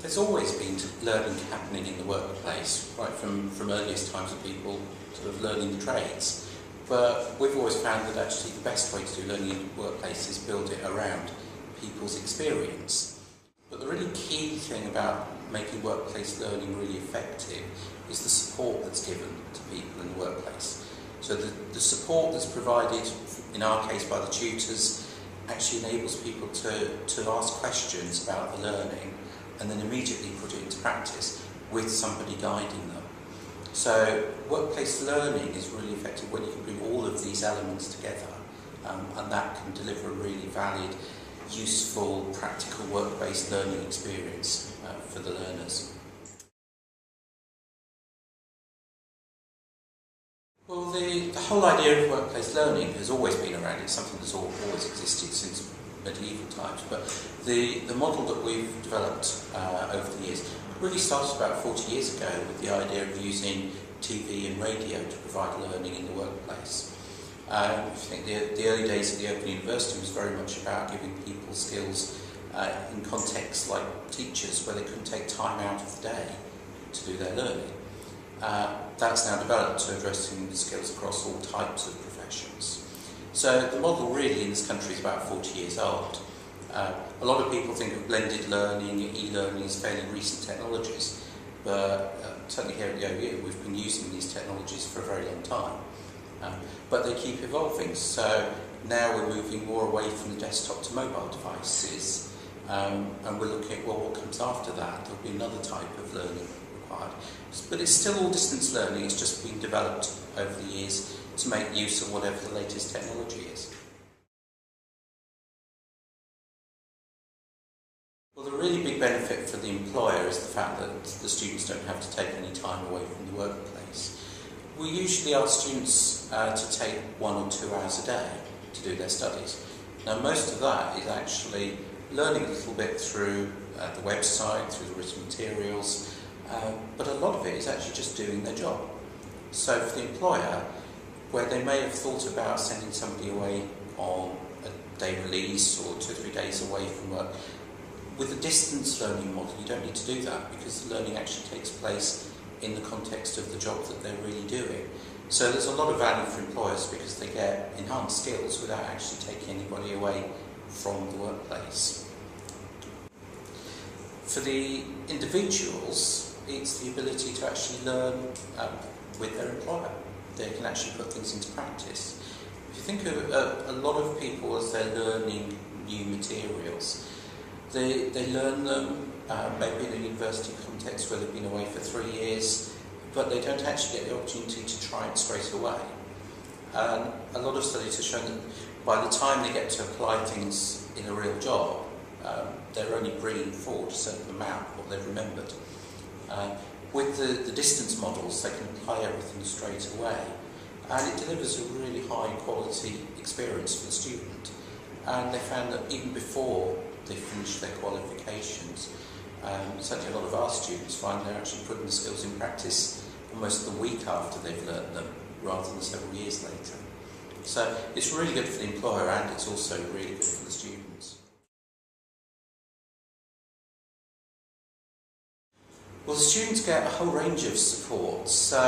there's always been learning happening in the workplace, right from earliest times of people sort of learning the trades. But we've always found that actually the best way to do learning in the workplace is build it around people's experience. But the really key thing about making workplace learning really effective is the support that's given to people in the workplace. So the support that's provided, in our case by the tutors, actually enables people to ask questions about the learning and then immediately put it into practice with somebody guiding them. So workplace learning is really effective when you can bring all of these elements together, and that can deliver a really valid, useful, practical work-based learning experience for the learners. Well, the whole idea of workplace learning has always been around. It's something that's always existed since medieval times, but the model that we've developed over the years really started about 40 years ago with the idea of using TV and radio to provide learning in the workplace. I think the early days of the Open University was very much about giving people skills in contexts like teachers, where they couldn't take time out of the day to do their learning. That's now developed to addressing skills across all types of professions. So the model really in this country is about 40 years old. A lot of people think of blended learning, e-learning as fairly recent technologies, but certainly here at the OU we've been using these technologies for a very long time. But they keep evolving, so now we're moving more away from the desktop to mobile devices, and we're looking at, well, what comes after that? There'll be another type of learning required. But it's still all distance learning, it's just been developed over the years to make use of whatever the latest technology is. Well, the really big benefit for the employer is the fact that the students don't have to take any time away from the workplace. We usually ask students to take 1 or 2 hours a day to do their studies. Now, most of that is actually learning a little bit through the website, through the written materials, but a lot of it is actually just doing their job. So for the employer, where they may have thought about sending somebody away on a day release or 2 or 3 days away from work, with the distance learning model you don't need to do that, because the learning actually takes place in the context of the job that they're really doing. So there's a lot of value for employers because they get enhanced skills without actually taking anybody away from the workplace. For the individuals, it's the ability to actually learn with their employer. They can actually put things into practice. If you think of a lot of people as they're learning new materials, they learn them maybe in a university context where they've been away for 3 years, but they don't actually get the opportunity to try it straight away. And a lot of studies have shown that by the time they get to apply things in a real job, they're only bringing forward a certain amount of what they've remembered. With the distance models, they can apply everything straight away, and it delivers a really high quality experience for the student. And they found that even before they finish their qualifications, certainly a lot of our students find they're actually putting the skills in practice almost the week after they've learned them, rather than several years later. So it's really good for the employer, and it's also really good for the students. Well, the students get a whole range of support. So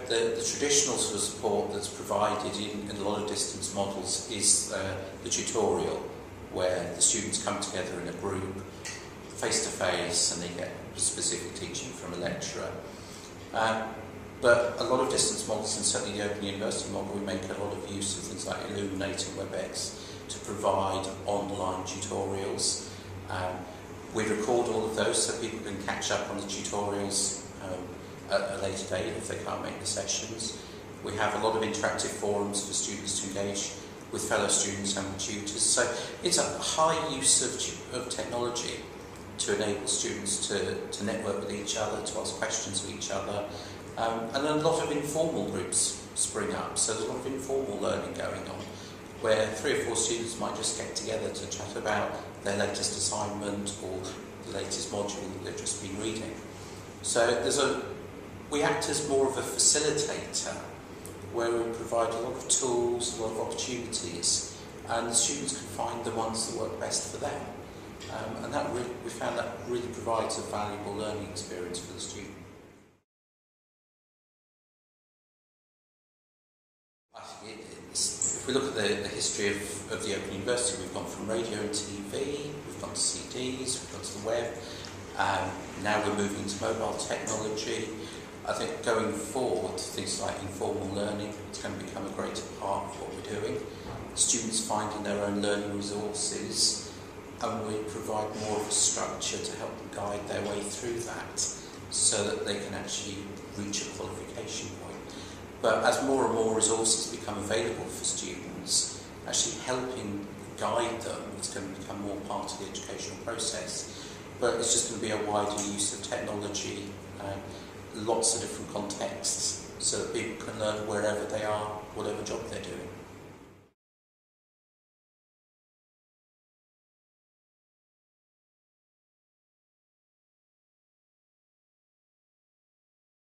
the traditional sort of support that's provided in a lot of distance models is the tutorial, where the students come together in a group, face-to-face, and they get specific teaching from a lecturer. But a lot of distance models, and certainly the Open University model, we make a lot of use of things like Illuminate and WebEx to provide online tutorials. We record all of those so people can catch up on the tutorials at a later date if they can't make the sessions. We have a lot of interactive forums for students to engage with fellow students and with tutors. So it's a high use of technology to enable students to network with each other, to ask questions of each other. And a lot of informal groups spring up, so there's a lot of informal learning going on, where 3 or 4 students might just get together to chat about their latest assignment or the latest module that they've just been reading. So we act as more of a facilitator, where we provide a lot of tools, a lot of opportunities, and the students can find the ones that work best for them. And that we found that really provides a valuable learning experience for the student. I think if we look at the history of the Open University, we've gone from radio and TV, we've gone to CDs, we've gone to the web, now we're moving to mobile technology. I think going forward, things like informal learning is going to become a greater part of what we're doing. Students finding their own learning resources, and we provide more of a structure to help them guide their way through that so that they can actually reach a qualification point. But as more and more resources become available for students, actually helping guide them is going to become more part of the educational process. But it's just going to be a wider use of technology, lots of different contexts, so that people can learn wherever they are, whatever job they're doing.